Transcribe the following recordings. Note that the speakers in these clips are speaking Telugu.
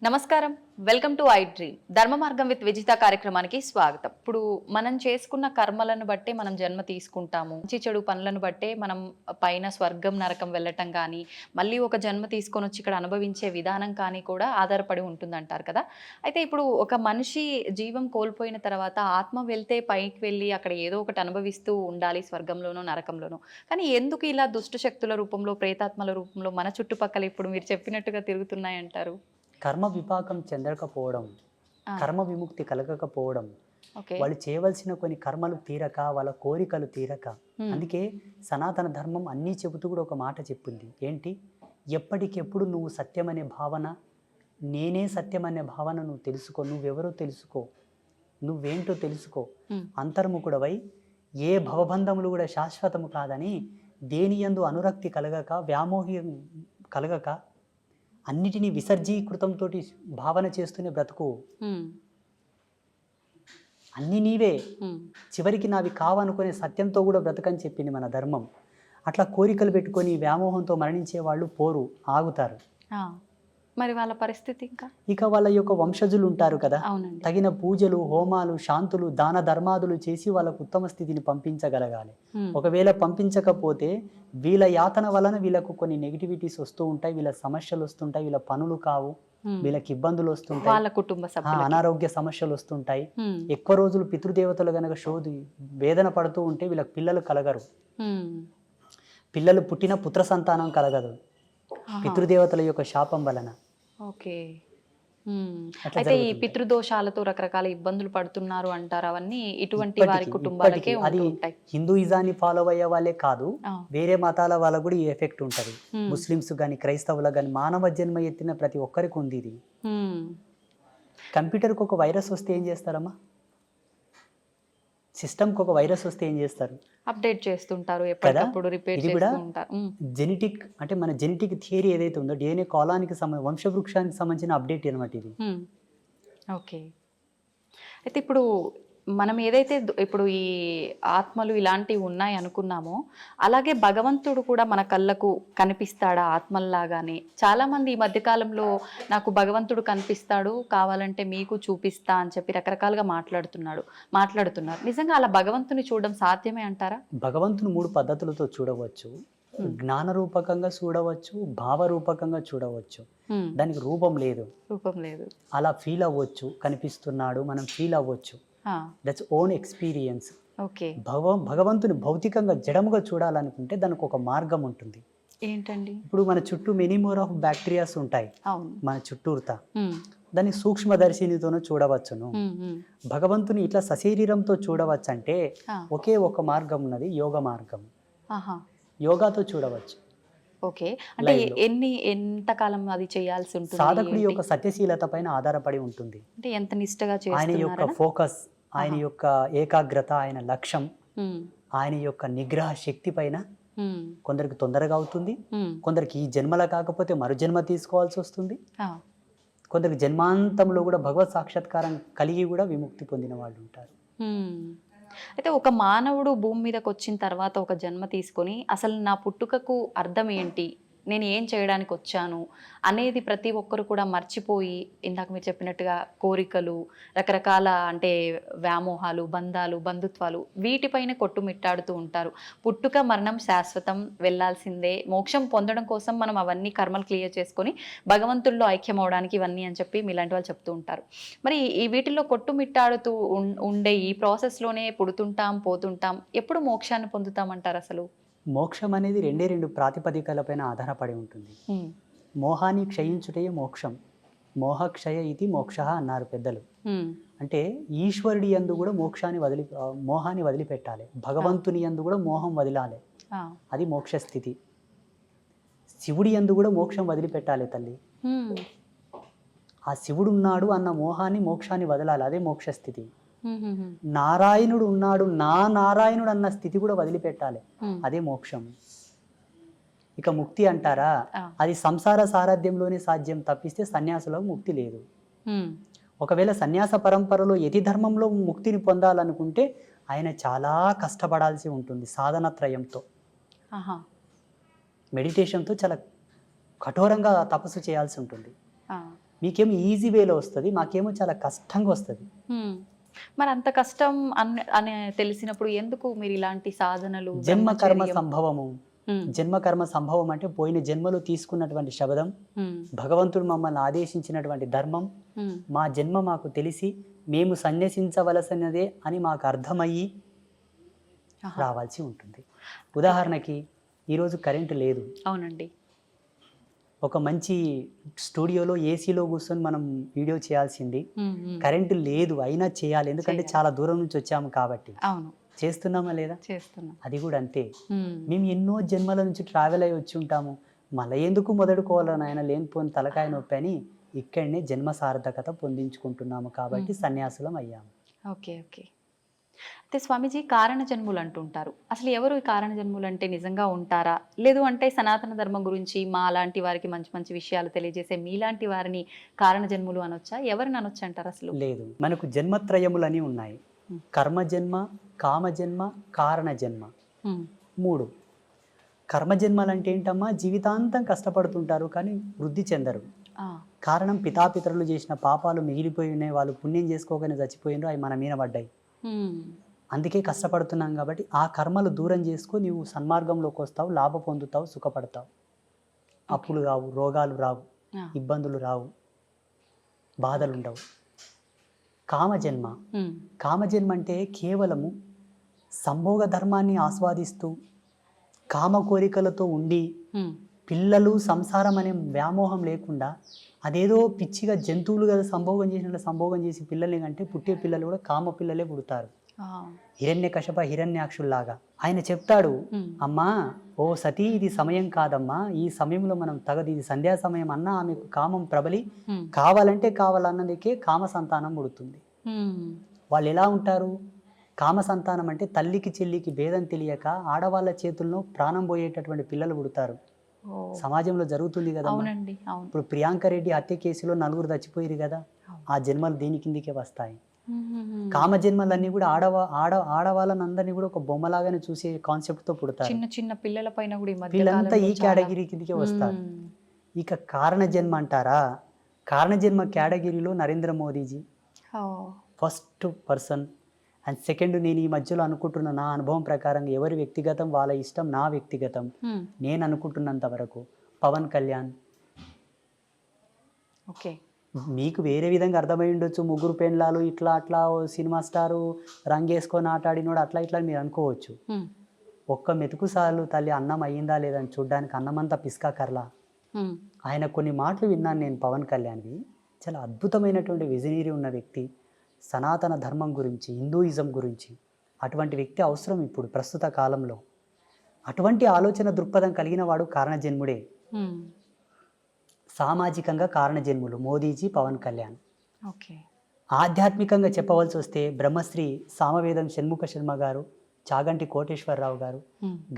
నమస్కారం. Welcome to I dream. ధర్మ మార్గం విత్ విజిత కార్యక్రమానికి స్వాగతం. ఇప్పుడు మనం చేసుకున్న కర్మలను బట్టే మనం జన్మ తీసుకుంటాము. మంచి చెడు పనులను బట్టే మనం పైన స్వర్గం, నరకం వెళ్ళటం కానీ, మళ్ళీ ఒక జన్మ తీసుకొని వచ్చి ఇక్కడ అనుభవించే విధానం కానీ కూడా ఆధారపడి ఉంటుందంటారు కదా! అయితే ఇప్పుడు ఒక మనిషి జీవం కోల్పోయిన తర్వాత ఆత్మ వెళ్తే పైకి వెళ్ళి అక్కడ ఏదో ఒకటి అనుభవిస్తూ ఉండాలి స్వర్గంలోనో, నరకంలోనో. కానీ ఎందుకు ఇలా దుష్ట శక్తుల రూపంలో, ప్రేతాత్మల రూపంలో మన చుట్టుపక్కల ఇప్పుడు మీరు చెప్పినట్టుగా తిరుగుతున్నాయంటారు? కర్మ విపాకం చెందకపోవడం, ఆ! కర్మ విముక్తి కలగకపోవడం, ఓకే. వాళ్ళు చేయవలసిన కొన్ని కర్మలు తీరక, వాళ్ళ కోరికలు తీరక. హ్మ్. అందుకే సనాతన ధర్మం అన్నీ చెబుతూ కూడా ఒక మాట చెప్పింది. ఏంటి? ఎప్పటికెప్పుడు నువ్వు సత్యమనే భావన, నేనే సత్యమనే భావన నువ్వు తెలుసుకో. నువ్వెవరో తెలుసుకో. నువ్వేంటో తెలుసుకో. హ్మ్. అంతర్ముఖుడవై ఏ భవబంధములు కూడా శాశ్వతము కాదని, దేనియందు అనురక్తి కలగక, వ్యామోహం కలగక, అన్నిటినీ విసర్జీకృతంతో భావన చేస్తూనే బ్రతుకు. హ్మ్. అన్నీ నీవే, హ్మ్. చివరికి నావి కావనుకునే సత్యంతో కూడా బ్రతకని చెప్పింది మన ధర్మం. అట్లా కోరికలు పెట్టుకొని వ్యామోహంతో మరణించే వాళ్ళు పోరు, ఆగుతారు. ఆ! మరి వాళ్ళ పరిస్థితి ఇంకా? ఇక వాళ్ళ యొక్క వంశజులు ఉంటారు కదా, అవునండి. తగిన పూజలు, హోమాలు, శాంతులు, దాన ధర్మాదులు చేసి వాళ్ళకు ఉత్తమ స్థితిని పంపించగలగాలి. హ్మ్. ఒకవేళ పంపించకపోతే వీళ్ళ యాతన వలన వీళ్ళకు కొన్ని నెగిటివిటీస్ వస్తూ ఉంటాయి, వీళ్ళ సమస్యలు వస్తుంటాయి, వీళ్ళ పనులు కావు, హ్మ్. వీళ్ళకి ఇబ్బందులు వస్తుంటాయి, వాళ్ళ కుటుంబ సభ్యులకి. అనారోగ్య సమస్యలు వస్తుంటాయి. హ్మ్. ఎక్కువ రోజులు పితృదేవతలు గనక వేదన పడుతూ ఉంటే వీళ్ళకి పిల్లలు కలగరు. హ్మ్. పిల్లలు పుట్టిన పుత్ర సంతానం కలగదు, ఆహా! పితృదేవతల యొక్క శాపం వలన. ఓకే. హ్మ్. అట్లా అయితే ఈ జరుగుతుంటాయి. పితృదోషాలతో రకరకాల ఇబ్బందులు పడుతున్నారు అంటారు. అవన్నీ ఇటువంటి వారి ఇప్పటికీ కుటుంబాలకే అది ఉంటూ ఉంటాయి. హిందూయిజాన్ని ఫాలో అయ్యే వాళ్ళే కాదు, ఆ! వేరే మతాల వాళ్ళకు కూడా ఈ ఎఫెక్ట్ ఉంటుంది. హ్మ్. ముస్లిమ్స్ కానీ, క్రైస్తవులకు కానీ, మానవ జన్మ ఎత్తిన ప్రతి ఒక్కరికి ఉంది ఇది. హ్మ్. కంప్యూటర్కి ఒక వైరస్ వస్తే ఏం చేస్తారమ్మా? సిస్టమ్కి ఒక వైరస్ వస్తే ఏం చేస్తారు అప్డేట్ చేస్తుంటారు. కదా? ఎప్పటికప్పుడు రిపేర్ ఇది కూడా చేస్తూ ఉంటారు. హ్మ్. జెనెటిక్, అంటే మన జెనెటిక్ థియరీ ఏదైతే ఉందో, డిఎన్ఏ కాలానికి వంశవృక్షానికి సంబంధించిన అప్డేట్ అనమాట ఇది. హ్మ్. ఓకే. అయితే ఇప్పుడు మనం ఏదైతే ఇప్పుడు ఈ ఆత్మలు ఇలాంటివి ఉన్నాయి అనుకున్నామో, అలాగే భగవంతుడు కూడా మన కళ్ళకు కనిపిస్తాడా ఆత్మల్లాగానే? చాలామంది ఈ మధ్య కాలంలో నాకు భగవంతుడు కనిపిస్తాడు, కావాలంటే మీకు చూపిస్తా అని చెప్పి రకరకాలుగా మాట్లాడుతున్నారు. నిజంగా అలా భగవంతుని చూడడం సాధ్యమే అంటారా? భగవంతుని 3 పద్ధతులతో చూడవచ్చు. హ్మ్. జ్ఞానరూపకంగా చూడవచ్చు, భావరూపకంగా చూడవచ్చు. హ్మ్. దానికి రూపం లేదు. రూపం లేదు. అలా ఫీల్ అవ్వచ్చు, కనిపిస్తున్నాడు, మనం ఫీల్ అవ్వచ్చు. ఆ! That's own experience. ఓకే. భగవంతుని భౌతికంగా జడముగా చూడాలనుకుంటే దానికి ఒక మార్గం ఉంటుంది. ఏంటండి? ఇప్పుడు మన చుట్టూ మెనీ మోర్ ఆఫ్ బ్యాక్టీరియాస్ ఉంటాయి అవును. మన చుట్టూర్తా. హ్మ్. దాన్ని సూక్ష్మదర్శినితోనూ చూడవచ్చును. హ్మ్. హ్మ్. భగవంతుని ఇట్లా సశరీరంతో చూడవచ్చంటే ఆ! ఒకే ఒక మార్గం ఉన్నది, యోగ మార్గం. ఆహా! యోగాతో చూడవచ్చు ఓకే. అంటే లైవ్‌లో. ఎంత కాలం అది చేయాల్సి ఉంటుంది? సాధకుడి ఏంటి? యొక్క సత్యశీలత పైన ఆధారపడి ఉంటుంది. అంటే ఎంత నిష్టగా ఆయన యొక్క చేస్తున్నారనా? ఫోకస్, ఆయన ఆహా! యొక్క ఏకాగ్రత, ఆయన లక్ష్యం, హ్మ్. ఆయన యొక్క నిగ్రహ శక్తి పైన హ్మ్. కొందరికి తొందరగా అవుతుంది, హ్మ్. కొందరికి ఈ జన్మల కాకపోతే మరు జన్మ తీసుకోవాల్సి వస్తుంది, ఆ! కొందరికి జన్మాంతంలో కూడా భగవత్ సాక్షాత్కారం కలిగి కూడా విముక్తి పొందిన వాళ్ళు ఉంటారు. హ్మ్. అయితే ఒక మానవుడు భూమి మీదకొచ్చిన తర్వాత ఒక జన్మ తీసుకొని అసలు నా పుట్టుకకు అర్థం ఏంటి? నేను ఏం చేయడానికొచ్చాను? అనేది ప్రతి ఒక్కరు కూడా మర్చిపోయి ఇందాక మీరు చెప్పినట్టుగా కోరికలు, రకరకాల అంటే వ్యామోహాలు, బంధాలు, బంధుత్వాలు వీటిపైనే కొట్టుమిట్టాడుతూ ఉంటారు. పుట్టుక, మరణం శాశ్వతం వెళ్ళాల్సిందే. మోక్షం పొందడం కోసం మనం అవన్నీ కర్మలు క్లియర్ చేసుకొని భగవంతుడిలో ఐక్యమవ్వడానికి ఇవన్నీ అని చెప్పి మీలాంటి వాళ్ళు చెప్తూ ఉంటారు. మరి ఈ వీటిల్లో కొట్టుమిట్టాడుతూ ఉండే ఈ ప్రాసెస్‌లోనే పుడుతుంటాం, పోతుంటాం. ఎప్పుడు మోక్షాన్ని పొందుతామంటారసలు? మోక్షం అనేది రెండే 2 ప్రాతిపదికలపైన ఆధారపడి ఉంటుంది. హ్మ్. మోహాన్ని క్షయించుటయే మోక్షం. మోహక్షయ ఇది మోక్షః అన్నారు పెద్దలు. హ్మ్. అంటే ఈశ్వరుడి యందు కూడా మోహాన్ని వదిలిపెట్టాలి. ఆ! భగవంతుని యందు కూడా మోహం వదిలాలి. ఆ! అది మోక్ష స్థితి. శివుడి యందు కూడా మోక్షం వదిలిపెట్టాలి తల్లి. హ్మ్. ఆ శివుడున్నాడు అన్న మోక్షాన్ని వదలాలి. అదే మోక్ష స్థితి. హుహుహు. నారాయణుడు ఉన్నాడు, నా నారాయణుడు అన్న స్థితి కూడా వదిలిపెట్టాలి. హ్మ్. అదే మోక్షం. ఇక ముక్తి అంటారా? ఆ! అది సంసార సారథ్యంలోనే సాధ్యం తప్పిస్తే సన్యాసులకు ముక్తి లేదు. హ్మ్. ఒకవేళ సన్యాస పరంపరలో యతి ధర్మంలో ముక్తిని పొందాలనుకుంటే ఆయన చాలా కష్టపడాల్సి ఉంటుంది సాధనత్రయంతో. ఆహా! మెడిటేషన్‌తో చాలా కఠోరంగా తపస్సు చేయాల్సి ఉంటుంది. ఆ! మీకేమో ఈజీ వేలో వస్తుంది, మాకేమో చాలా కష్టంగా వస్తుంది. మరి అంత కష్టం అని తెలిసినప్పుడు ఎందుకు మీరు ఇలాంటి సాధనలు జన్మకర్మ బ్రహ్మచర్యం? సంభవము. జన్మకర్మ సంభవం అంటే పోయిన జన్మలో తీసుకున్నటువంటి శబదం, ఉమ్, భగవంతుడు మమ్మల్ని ఆదేశించినటువంటి ధర్మం, ఉమ్, మా జన్మ మాకు తెలిసి మేము సన్యసించవలసినదే అని మాకు అర్థమయ్యి ఆహా. రావాల్సి ఉంటుంది. ఉదాహరణకి ఈరోజు కరెంటు లేదు, అవునండి. ఒక మంచి స్టూడియోలో ఏసీలో కూర్చొని మనం వీడియో చేయాల్సింది, ఉమ్, ఉమ్, కరెంటు లేదు అయినా చేయాలి, ఎందుకంటే చేయాలి. చాలా దూరం నుంచి వచ్చాము కాబట్టి. అవును, చేస్తున్నామా లేదా? చేస్తున్నాం. అది కూడా అంతే. ఉమ్, మేము ఎన్నో జన్మల నుంచి ట్రావెల్ అయ్యి వచ్చి ఉంటాము, మళ్ళీ ఎందుకు మొదలుకోవాలని ఆయన లేనిపోని తలకాయ నొప్పి అని ఇక్కడనే జన్మ సార్థకత పొందించుకుంటున్నాము కాబట్టి సన్యాసులం అయ్యాము. Okay, okay. అయితే స్వామీజీ కారణ జన్ములు అంటుంటారు. అసలు ఎవరు ఈ కారణ జన్ములు అంటే నిజంగా ఉంటారా? లేదు అంటే సనాతన ధర్మం గురించి మా లాంటి వారికి మంచి మంచి విషయాలు తెలియజేసే మీలాంటి వారిని కారణ జన్ములు అనొచ్చా? ఎవరిని అనొచ్చు అంటారు అసలు? లేదు, మనకు జన్మత్రయములని ఉన్నాయి. కర్మజన్మ, కామజన్మ, కారణ జన్మ, ఉమ్, 3. కర్మజన్మలు అంటే ఏంటమ్మా? జీవితాంతం కష్టపడుతుంటారు కానీ వృద్ధి చెందరు. ఆ, కారణం పితాపితరులు చేసిన పాపాలు మిగిలిపోయి ఉన్నాయి, వాళ్ళు పుణ్యం చేసుకోగానే చచ్చిపోయినారు, అవి మన మీద పడ్డాయి. ఉమ్, అందుకే కష్టపడుతున్నాం కాబట్టి ఆ కర్మలు దూరం చేసుకో, నీవు సన్మార్గంలోకి వస్తావు, లాభ పొందుతావు, సుఖపడతావు. అప్పులు రావు, రోగాలు రావు, ఆ, ఇబ్బందులు రావు, బాధలు ఉండవు. కామజన్మ. ఉమ్, కామజన్మ అంటే కేవలము సంభోగ ధర్మాన్ని ఆస్వాదిస్తూ కామ కోరికలతో ఉండి ఉమ్, పిల్లలు సంసారం అనే వ్యామోహం లేకుండా అదేదో పిచ్చిగా జంతువులు కదా సంభోగం చేసినట్లు సంభోగం చేసి పిల్లల్ని కంటే పుట్టే పిల్లలు కూడా కామ పిల్లలే పుడతారు. ఆ, హిరణ్యకశప హిరణ్యాక్షుల్లాగా. ఆయన చెప్తాడు, ఉమ్, అమ్మా ఓ సతీ, ఇది సమయం కాదమ్మా, ఈ సమయంలో మనం తగదు, ఇది సంధ్యా సమయం అన్నా ఆమెకు కామం ప్రబలి ఉమ్, కావాలంటే కావాలన్నదికే కామ సంతానం పుడుతుంది. ఉమ్, వాళ్ళు ఎలా ఉంటారు? కామ సంతానం అంటే తల్లికి చెల్లికి భేదం తెలియక ఆడవాళ్ళ చేతుల్లో ప్రాణం పోయేటటువంటి పిల్లలు పుడతారు. ఓ, సమాజంలో జరుగుతుంది కదా. అవునండి, అవును. ఇప్పుడు ప్రియాంక రెడ్డి హత్య కేసులో 4 చచ్చిపోయారు కదా, ఆ జన్మలు దీని కిందికే వస్తాయి. ఉమ్, ఉమ్, ఉమ్. కామ జన్మలన్నీ కూడా ఆడవాళ్ళనందరినీ కూడా ఒక బొమ్మలాగానే చూసే కాన్సెప్ట్తో పుడతారు. చిన్న చిన్న పిల్లల పైన కూడా ఈ మధ్య వీళ్ళంతా కాలంలో ఈ కేటగిరీ కిందికే వస్తారు. ఇక కారణ జన్మ అంటారా? కారణ జన్మ కేటగిరీలో Narendra Modiji first person. And second, నేను ఈ మధ్యలో అనుకుంటున్న నా అనుభవం ప్రకారం ఎవరి వ్యక్తిగతం వాళ్ళ ఇష్టం, నా వ్యక్తిగతం నేను అనుకుంటున్నంత వరకు పవన్ కళ్యాణ్. ఓకే. మీకు వేరే విధంగా అర్థమై ఉండొచ్చు, 3 పెండ్లాలు ఇట్లా అట్లా, ఓ సినిమా స్టారు రంగేసుకొని ఆటాడినోడు అట్లా ఇట్లా మీరు అనుకోవచ్చు. ఒక్క మెతుకు సార్లు తల్లి అన్నం అయ్యిందా లేదని చూడ్డానికి అన్నమంతా పిస్కా కర్లా. ఆయన కొన్ని మాటలు విన్నాను నేను పవన్ కళ్యాణ్వి, చాలా అద్భుతమైనటువంటి విజనరీ ఉన్న వ్యక్తి, సనాతన ధర్మం గురించి, హిందూయిజం గురించి. అటువంటి వ్యక్తి అవసరం ఇప్పుడు ప్రస్తుత కాలంలో. అటువంటి ఆలోచన దృక్పథం కలిగిన వాడు కారణజన్ముడే. సామాజికంగా కారణజన్ములు మోదీజీ, పవన్ కళ్యాణ్. ఓకే. ఆధ్యాత్మికంగా చెప్పవలసి వస్తే బ్రహ్మశ్రీ సామవేదం షణ్ముఖ శర్మ గారు, చాగంటి కోటేశ్వరరావు గారు,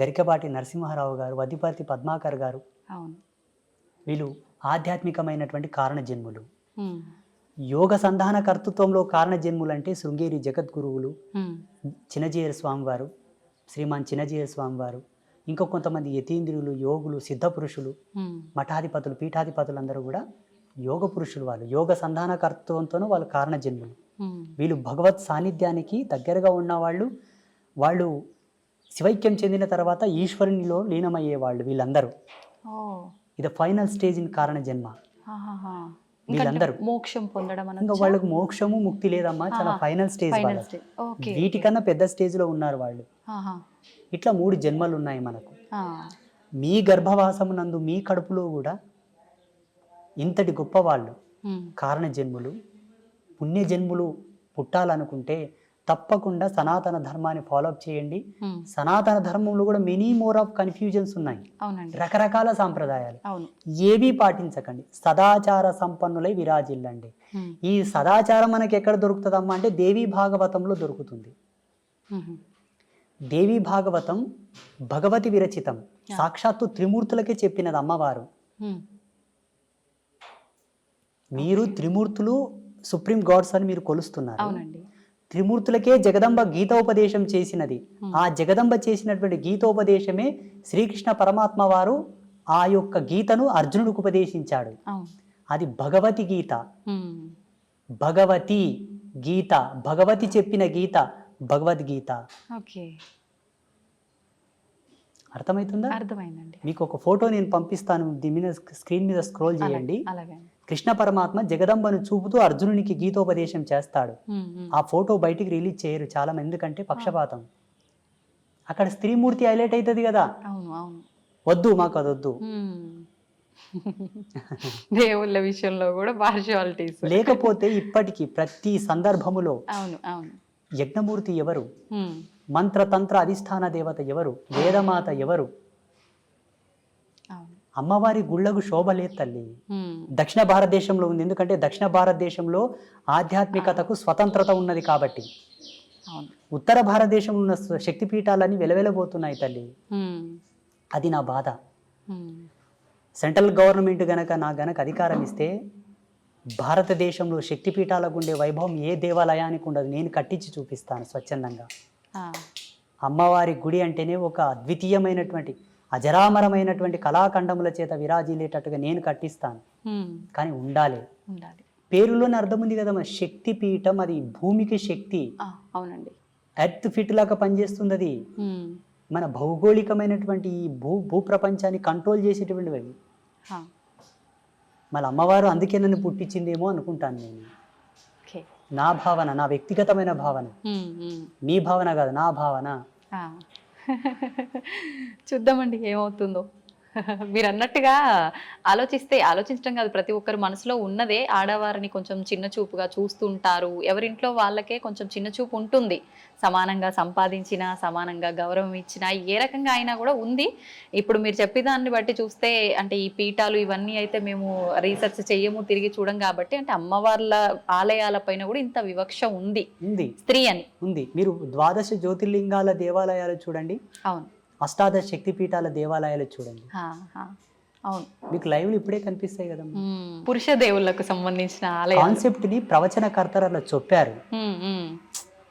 గరికపాటి నరసింహారావు గారు, వదిపర్తి పద్మాకర్ గారు, అవును, వీళ్ళు ఆధ్యాత్మికమైనటువంటి కారణజన్ములు. యోగ సంధాన కర్తృత్వంలో కారణజన్ములు అంటే శృంగేరి జగద్గురువులు, చిన్నజీయర్ స్వామివారు, శ్రీమాన్ చిన్నజీయర్ స్వామివారు, ఇంకా కొంతమంది యతీంద్రులు, యోగులు, సిద్ధపురుషులు, మఠాధిపతులు, పీఠాధిపతులు అందరూ కూడా యోగ పురుషులు. వాళ్ళు యోగ సంధాన కర్తృత్వంతోనూ వాళ్ళు కారణజన్ములు. వీళ్ళు భగవత్ సాన్నిధ్యానికి దగ్గరగా ఉన్నవాళ్ళు. వాళ్ళు శివైక్యం చెందిన తర్వాత ఈశ్వరునిలో లీనమయ్యేవాళ్ళు వీళ్ళందరూ. ఇది ఫైనల్ స్టేజ్ ఇన్ కారణ జన్మ. వీళ్ళందరూ మోక్షం పొందడం. ఇంకా వాళ్ళకు మోక్షము ముక్తి లేదమ్మా, చాలా ఫైనల్ స్టేజ్. వీటికన్నా పెద్ద స్టేజ్ లో ఉన్నారు వాళ్ళు. ఇట్లా 3 జన్మలు ఉన్నాయి మనకు. మీ గర్భవాసము నందు మీ కడుపులో కూడా ఇంతటి గొప్ప వాళ్ళు కారణ జన్ములు. పుణ్య జన్ములు పుట్టాలనుకుంటే తప్పకుండా సనాతన ధర్మాన్ని ఫాలోఅప్ చేయండి. సనాతన ధర్మంలో కూడా మెనీ మోర్ ఆఫ్ కన్ఫ్యూజన్స్ ఉన్నాయి, రకరకాల సాంప్రదాయాలు. ఏవి పాటించకండి, సదాచార సంపన్నులై విరాజిల్లండి. ఈ సదాచారం మనకి ఎక్కడ దొరుకుతుందమ్మా అంటే దేవీ భాగవతంలో దొరుకుతుంది. దేవీ భాగవతం భగవతి విరచితం, సాక్షాత్తు త్రిమూర్తులకే చెప్పినది అమ్మవారు. మీరు త్రిమూర్తులు సుప్రీం గాడ్స్ అని మీరు కొలుస్తున్నారు. త్రిమూర్తులకే జగదంబ గీతోపదేశం చేసినది. ఆ జగదంబ చేసినటువంటి గీతోపదేశమే శ్రీకృష్ణ పరమాత్మ వారు ఆ యొక్క గీతను అర్జునుడికి ఉపదేశించాడు. అది భగవతి గీత. ఉమ్. భగవతి గీత, భగవతి చెప్పిన గీత భగవద్గీత. ఓకే, అర్థమవుతుందా? అర్థమైందండి. మీకు ఒక ఫోటో నేను పంపిస్తాను, దీని మీద స్క్రీన్ మీద స్క్రోల్ చేయండి. అలాగే. కృష్ణ పరమాత్మ జగదంబను చూపుతూ అర్జునునికి గీతోపదేశం చేస్తాడు. ఆ ఫోటో బయటికి రిలీజ్ చేయరు చాలా మంది, ఎందుకంటే పక్షపాతం. అక్కడ స్త్రీమూర్తి హైలైట్ అవుతుంది కదా. అవును, అవును. వద్దు, మాకు అది వద్దు. దేవుళ్ళ విషయంలో కూడా పార్షియాలిటీస్. లేకపోతే ఇప్పటికీ ప్రతి సందర్భములో అవును, అవును. యజ్ఞమూర్తి ఎవరు, మంత్రతంత్ర అధిష్టాన దేవత ఎవరు, వేదమాత ఎవరు? అమ్మవారి గుళ్ళకు శోభ లేదు తల్లి. దక్షిణ భారతదేశంలో ఉంది, ఎందుకంటే దక్షిణ భారతదేశంలో ఆధ్యాత్మికతకు స్వతంత్రత ఉన్నది కాబట్టి. ఉత్తర భారతదేశంలో ఉన్న శక్తిపీఠాలన్నీ వెలవెలబోతున్నాయి తల్లి. అది నా బాధ. సెంట్రల్ గవర్నమెంట్ గనక అధికారం ఇస్తే భారతదేశంలో శక్తిపీఠాలకు ఉండే వైభవం ఏ దేవాలయానికి ఉండదు. నేను కట్టించి చూపిస్తాను స్వచ్ఛందంగా. అమ్మవారి గుడి అంటేనే ఒక అద్వితీయమైనటువంటి అజరామరమైనటువంటి కళాఖండముల చేత విరాజిల్లేటట్టుగా నేను కట్టిస్తాను. కానీ ఉండాలి. పేరులోనే అర్థం ఉంది కదా, మన శక్తి పీఠం, అది భూమికి శక్తి. అవునండి. ఎర్త్ ఫిట్ లాగా పనిచేస్తుంది అది. మన భౌగోళికమైనటువంటి ఈ భూప్రపంచాన్ని కంట్రోల్ చేసేటువంటివి. మళ్ళీ అమ్మవారు అందుకే నన్ను పుట్టించిందేమో అనుకుంటాను నేను. నా భావన, నా వ్యక్తిగతమైన భావన, మీ భావన కాదు, నా భావన. చూద్దామండి ఏమవుతుందో. మీరు అన్నట్టుగా ఆలోచించడం కాదు, ప్రతి ఒక్కరు మనసులో ఉన్నదే. ఆడవారిని కొంచెం చిన్న చూపుగా చూస్తుంటారు. ఎవరింట్లో వాళ్ళకే కొంచెం చిన్న చూపు ఉంటుంది. సమానంగా సంపాదించినా, సమానంగా గౌరవం ఇచ్చినా, ఏ రకంగా అయినా కూడా ఉంది. ఇప్పుడు మీరు చెప్పేదాన్ని బట్టి చూస్తే, అంటే ఈ పీఠాలు ఇవన్నీ అయితే మేము రీసెర్చ్ చెయ్యము, తిరిగి చూడం కాబట్టి, అంటే అమ్మవార్ల ఆలయాల పైన కూడా ఇంత వివక్ష ఉంది స్త్రీ అని ఉంది. మీరు ద్వాదశ జ్యోతిర్లింగాల దేవాలయాలు చూడండి, అవును, అష్టాదశ శక్తిపీఠాల దేవాలయాలు చూడండి, అవును, మీకు లైవ్లు ఇప్పుడే కనిపిస్తాయి కదా. పురుష దేవుళ్ళకు సంబంధించిన కాన్సెప్ట్ ని ప్రవచనకర్తలు అలా చెప్పారు.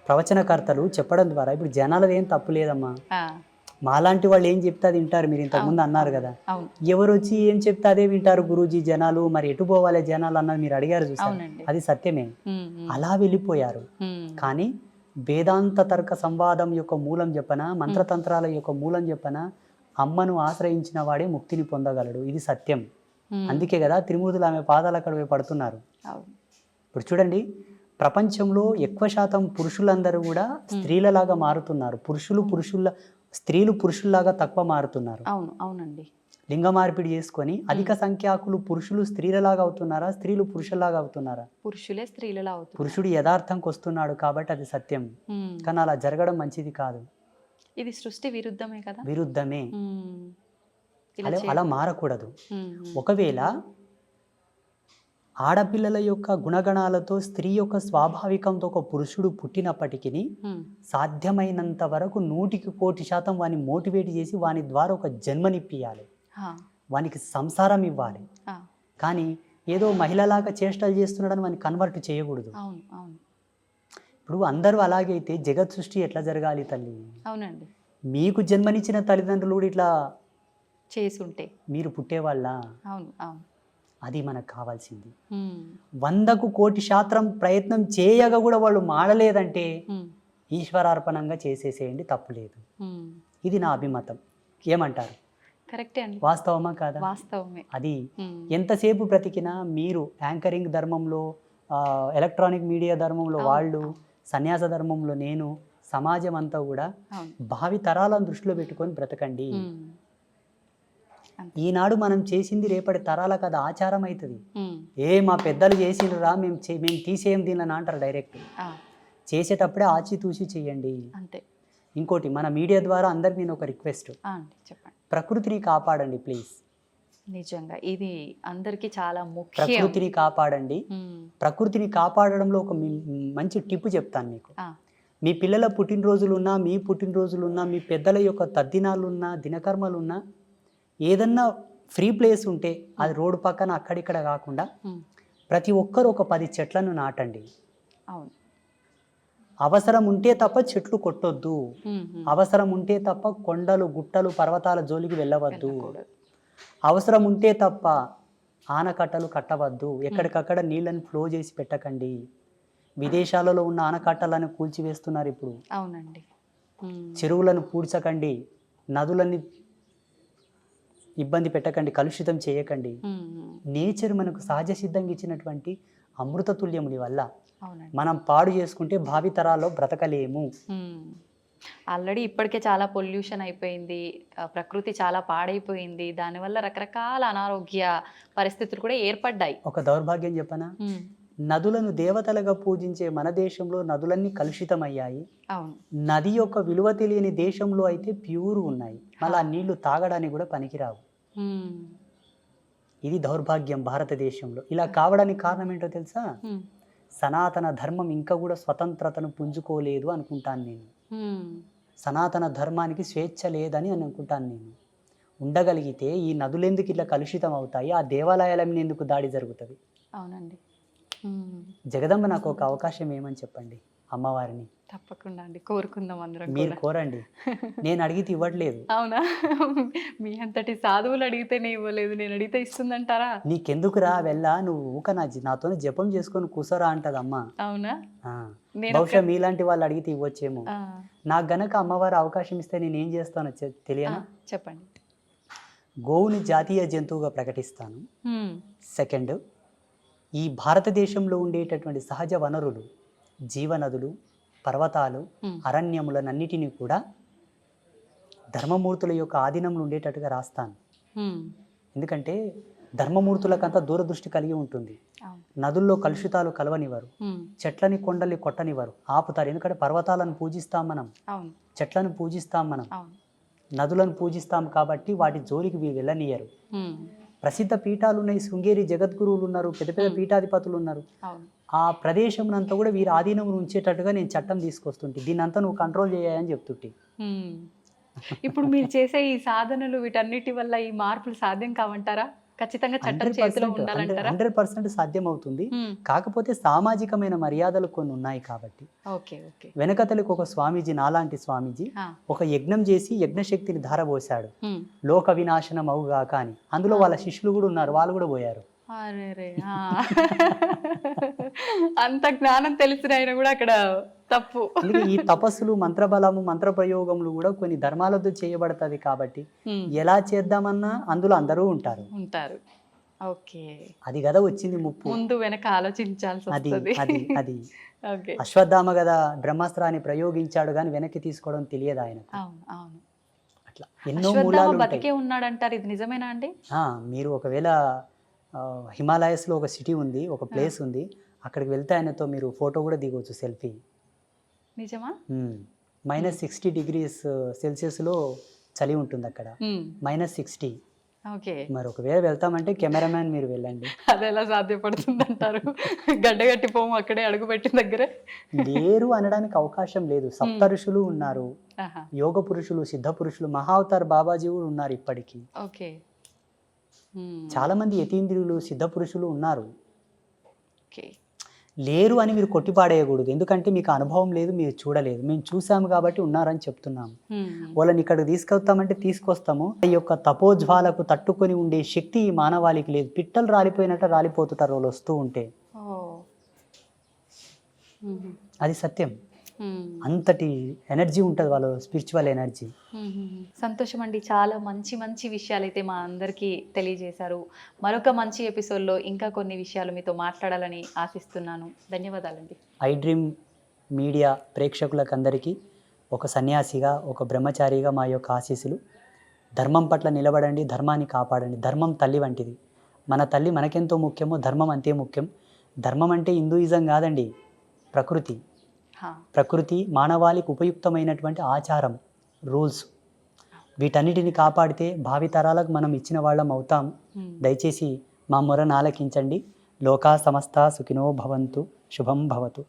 ప్రవచనకర్తలు చెప్పడం ద్వారా ఇప్పుడు జనాలది ఏం తప్పు లేదమ్మా. మాలాంటి వాళ్ళు ఏం చెప్తే అది వింటారు. మీరు ఇంతకుముందు అన్నారు కదా, ఎవరు వచ్చి ఏం చెప్తే అదే వింటారు గురూజీ జనాలు, మరి ఎటు పోవాలి జనాలు అన్నది మీరు అడిగారు చూసారు, అది సత్యమే. అలా వెళ్ళిపోయారు. కానీ వేదాంత తర్క సంవాదం యొక్క మూలం చెప్పనా, మంత్రతంత్రాల యొక్క మూలం చెప్పనా, అమ్మను ఆశ్రయించిన వాడే ముక్తిని పొందగలడు. ఇది సత్యం. అందుకే కదా త్రిమూర్తులు ఆమె పాదాల అక్కడ పడుతున్నారు. ఇప్పుడు చూడండి, ప్రపంచంలో ఎక్కువ శాతం పురుషులందరూ కూడా స్త్రీలలాగా మారుతున్నారు. స్త్రీలు పురుషుల్లాగా తక్కువ మారుతున్నారు. అవును, అవునండి. లింగ మార్పిడి చేసుకొని అధిక సంఖ్యాకులు పురుషులు స్త్రీలలాగా అవుతున్నారా, స్త్రీలు పురుషుల్లాగా అవుతున్నారా? పురుషులే స్త్రీలలా అవుతున్నారు. పురుషుడు యథార్థంకి వస్తున్నాడు కాబట్టి అది సత్యం. కానీ అలా జరగడం మంచిది కాదు. ఇది సృష్టి విరుద్ధమే కదా. విరుద్ధమే. అలా మారకూడదు. ఒకవేళ ఆడపిల్లల యొక్క గుణగణాలతో స్త్రీ యొక్క స్వాభావికంతో ఒక పురుషుడు పుట్టినప్పటికీ సాధ్యమైనంత వరకు 100% వాని మోటివేట్ చేసి వాని ద్వారా ఒక జన్మనిప్పియాలి, వానికి సంసారం ఇవ్వాలి. కానీ ఏదో మహిళలాగా చేష్టలు చేస్తున్నాడని వాని కన్వర్ట్ చేయకూడదు. ఇప్పుడు అందరూ అలాగైతే జగత్ సృష్టి ఎట్లా జరగాలి తల్లి? అవునండి. మీకు జన్మనిచ్చిన తల్లిదండ్రులు కూడా ఇట్లా చేసుంటే మీరు పుట్టేవాళ్ళ? అవును, అవును. అది మనకు కావాల్సింది. 100కు 1,000,000 ప్రయత్నం చేయగా కూడా వాళ్ళు మాడలేదంటే ఈశ్వరార్పణంగా చేసేసేయండి, తప్పులేదు. ఇది నా అభిమతం. ఏమంటారు? కరెక్టే అండి. వాస్తవమా కాదా? వాస్తవమే. అది ఎంతసేపు బ్రతికినా మీరు యాంకరింగ్ ధర్మంలో, ఎలక్ట్రానిక్ మీడియా ధర్మంలో వాళ్ళు, సన్యాస ధర్మంలో నేను, సమాజం అంతా కూడా భావి తరాలను దృష్టిలో పెట్టుకొని బ్రతకండి. ఈనాడు మనం చేసింది రేపటి తరాలకు అది ఆచారం అవుతుంది. మా పెద్దలు చేసిండ్రా, మేము తీసేయం దీనిని అంటారు డైరెక్ట్. చేసేటప్పుడే ఆచితూచి చెయ్యండి. అంతే. ఇంకోటి, మన మీడియా ద్వారా అందరికి నేను ఒక రిక్వెస్ట్, చెప్పండి, ప్రకృతిని కాపాడండి ప్లీజ్. నిజంగా ఇది అందరికీ చాలా ముఖ్యం. ప్రకృతిని కాపాడండి. ప్రకృతిని కాపాడడంలో ఒక మంచి టిప్ చెప్తాను మీకు. మీ పిల్లల పుట్టినరోజులున్నా, మీ పుట్టినరోజులున్నా, మీ పెద్దల యొక్క తద్దినాలున్నా, దినకర్మలున్నా, ఏదన్నా ఫ్రీ ప్లేస్ ఉంటే అది రోడ్డు పక్కన అక్కడిక్కడ కాకుండా ప్రతి ఒక్కరు ఒక 10 చెట్లను నాటండి. అవును. అవసరం ఉంటే తప్ప చెట్లు కొట్టొద్దు. అవసరం ఉంటే తప్ప కొండలు, గుట్టలు, పర్వతాల జోలికి వెళ్ళవద్దు. అవసరం ఉంటే తప్ప ఆనకట్టలు కట్టవద్దు, ఎక్కడికక్కడ నీళ్ళని ఫ్లో చేసి పెట్టకండి. విదేశాలలో ఉన్న ఆనకట్టలను కూల్చివేస్తున్నారు ఇప్పుడు. అవునండి. చెరువులను పూడ్చకండి, నదులని ఇబ్బంది పెట్టకండి, కలుషితం చేయకండి. నేచర్ మనకు సహజ సిద్ధంగా ఇచ్చినటువంటి అమృత తుల్యముని వల్ల అవునండి. మనం పాడు చేసుకుంటే భావితరాల్లో బ్రతకలేము. ఆల్రెడీ ఇప్పటికే చాలా పొల్యూషన్ అయిపోయింది, ప్రకృతి చాలా పాడైపోయింది, దానివల్ల రకరకాల అనారోగ్య పరిస్థితులు కూడా ఏర్పడ్డాయి. ఒక దౌర్భాగ్యం చెప్పనా, నదులను దేవతలుగా పూజించే మన దేశంలో నదులన్నీ కలుషితమయ్యాయి. అవును. నది యొక్క విలువ తెలియని దేశంలో అయితే ప్యూర్ ఉన్నాయి, మళ్ళీ ఆ నీళ్లు తాగడానికి కూడా పనికిరావు. ఇది దౌర్భాగ్యం భారతదేశంలో. ఇలా కావడానికి కారణం ఏంటో తెలుసా, సనాతన ధర్మం ఇంకా కూడా స్వతంత్రతను పుంజుకోలేదు అనుకుంటాను నేను. సనాతన ధర్మానికి స్వేచ్ఛ లేదని అనుకుంటాను నేను. ఉండగలిగితే ఈ నదులెందుకు ఇట్లా కలుషితం అవుతాయి, ఆ దేవాలయాల మీద ఎందుకు దాడి జరుగుతుంది? అవునండి. జగదంబ నాకు ఒక అవకాశం ఏమని చెప్పండి, అమ్మవారిని. తప్పకుండా అండి, కోరుకుందాం అందరం. మీరు కోరండి, నేను అడిగితే ఇవ్వట్లేదు. అవునా? మీ అంతటి సాధువులు అడిగితేనే ఇవ్వలేదు, నేను అడిగితే ఇస్తుందంటారా? నీకెందుకురా వెళ్ళా, నువ్వు ఊక నాతో జపం చేసుకొని కూసరా అంటది అమ్మ. అవునా? బహుశా మీలాంటి వాళ్ళు అడిగితే ఇవ్వచ్చేమో. నాకు గనక అమ్మవారు అవకాశం ఇస్తే నేను ఏం చేస్తానో తెలియనా? చెప్పండి. గోవుని జాతీయ జంతువుగా ప్రకటిస్తాను. సెకండ్, ఈ భారతదేశంలో ఉండేటటువంటి సహజ వనరులు, జీవనదులు, పర్వతాలు, అరణ్యములనన్నిటినీ కూడా ధర్మమూర్తుల యొక్క ఆధీనంలో ఉండేటట్టుగా రాస్తాను. ఎందుకంటే ధర్మమూర్తులకంతా దూరదృష్టి కలిగి ఉంటుంది. నదుల్లో కలుషితాలు కలవనివ్వరు, చెట్లని కొండల్ని కొట్టనివ్వరు, ఆపుతారు. ఎందుకంటే పర్వతాలను పూజిస్తాం మనం, చెట్లను పూజిస్తాం మనం, నదులను పూజిస్తాం కాబట్టి వాటి జోలికి వెళ్ళనియరు. ప్రసిద్ధ పీఠాలు ఉన్నాయి, శృంగేరి జగద్గురువులు ఉన్నారు, పెద్ద పెద్ద పీఠాధిపతులు ఉన్నారు. ఆ ప్రదేశం అంతా కూడా వీరి ఆధీనంలో ఉంచేటట్టుగా నేను చట్టం తీసుకొస్తుంటే, దీన్ని అంతా నువ్వు కంట్రోల్ చేయాలని చెప్తుంటే. ఇప్పుడు మీరు చేసే ఈ సాధనలు వీటన్నిటి వల్ల ఈ మార్పులు సాధ్యం కావంటారా? ఖచ్చితంగా చట్టం చేతిలో ఉండాలంటారా? 100% సాధ్యం అవుతుంది. కాకపోతే సామాజికమైన మర్యాదలు కొన్ని ఉన్నాయి కాబట్టి. వెనకతలకు ఒక స్వామీజీ, నాలాంటి స్వామీజీ ఒక యజ్ఞం చేసి యజ్ఞశక్తిని ధారపోశాడు, లోక వినాశనం అవుగాక అని. అందులో వాళ్ళ శిష్యులు కూడా ఉన్నారు, వాళ్ళు కూడా పోయారు. అంత జ్ఞానం తెలిసిన ఆయన కూడా అక్కడ తప్పు. ఈ తపస్సులు, మంత్రబలము, మంత్ర ప్రయోగములు కూడా కొన్ని ధర్మాలతో చేయబడతాయి కాబట్టి ఎలా చేద్దామన్నా అందులో అందరూ ఉంటారు. అది కదా వచ్చింది ముప్పు, ముందు వెనక ఆలోచించాల్సి వస్తుంది. అది అశ్వత్థామ కదా బ్రహ్మాస్త్రాన్ని ప్రయోగించాడు కానీ వెనక్కి తీసుకోవడం తెలియదు ఆయన. అట్లా ఎన్నో మూలాలు బతికే ఉన్నాడంటారు, ఇది నిజమేనా అండి? మీరు ఒకవేళ హిమాలయస్లో ఒక సిటీ ఉంది, ఒక ప్లేస్ ఉంది, అక్కడికి వెళ్తే ఆయనతో మీరు ఫోటో కూడా దిగవచ్చు, సెల్ఫీ. నిజమా? -60 degrees సెల్సియస్లో చలి ఉంటుంది అక్కడ, -60. మరి ఒకవేళ వెళ్తామంటే కెమెరామ్యాన్ మీరు వెళ్ళండి. అది ఎలా సాధ్యపడుతుంది అంటారు? గడ్డగట్టి పోము అక్కడే అడుగు పెట్టిన దగ్గరే. లేరు అనడానికి అవకాశం లేదు. సప్త ఋషులు ఉన్నారు, యోగ పురుషులు, సిద్ధ పురుషులు, మహావతార్ బాబాజీ కూడా ఉన్నారు ఇప్పటికీ. చాలా మంది యతీంద్రియులు, సిద్ధ పురుషులు ఉన్నారు. లేరు అని మీరు కొట్టిపాడేయకూడదు, ఎందుకంటే మీకు అనుభవం లేదు, మీరు చూడలేదు. మేము చూసాము కాబట్టి ఉన్నారని చెప్తున్నాము. వాళ్ళని ఇక్కడికి తీసుకొస్తామంటే తీసుకొస్తాము. ఈ యొక్క తపోజ్వాలకు తట్టుకొని ఉండే శక్తి ఈ మానవాళికి లేదు. పిట్టలు రాలిపోయినట్టు రాలిపోతుంటారు వాళ్ళు వస్తూ ఉంటే. అది సత్యం. అంతటి ఎనర్జీ ఉంటుంది వాళ్ళ స్పిరిచువల్ ఎనర్జీ. సంతోషం అండి, చాలా మంచి మంచి విషయాలు అయితే మా అందరికీ తెలియజేశారు. మరొక మంచి ఎపిసోడ్లో ఇంకా కొన్ని విషయాలు మీతో మాట్లాడాలని ఆశిస్తున్నాను. ధన్యవాదాలండి. ఐ డ్రీమ్ మీడియా ప్రేక్షకులకు అందరికీ ఒక సన్యాసిగా, ఒక బ్రహ్మచారిగా మా యొక్క ఆశీస్సులు. ధర్మం పట్ల నిలబడండి, ధర్మాన్ని కాపాడండి. ధర్మం తల్లి వంటిది. మన తల్లి మనకెంతో ముఖ్యమో ధర్మం అంతే ముఖ్యం. ధర్మం అంటే హిందూయిజం కాదండి, ప్రకృతి. ప్రకృతి మానవాళికి ఉపయుక్తమైనటువంటి ఆచారం, రూల్స్, వీటన్నిటిని కాపాడితే భావితరాలకు మనం ఇచ్చిన వాళ్ళం అవుతాం. దయచేసి మా మొరను ఆలకించండి. లోకా సమస్త సుఖినో భవంతు. శుభం భవతు.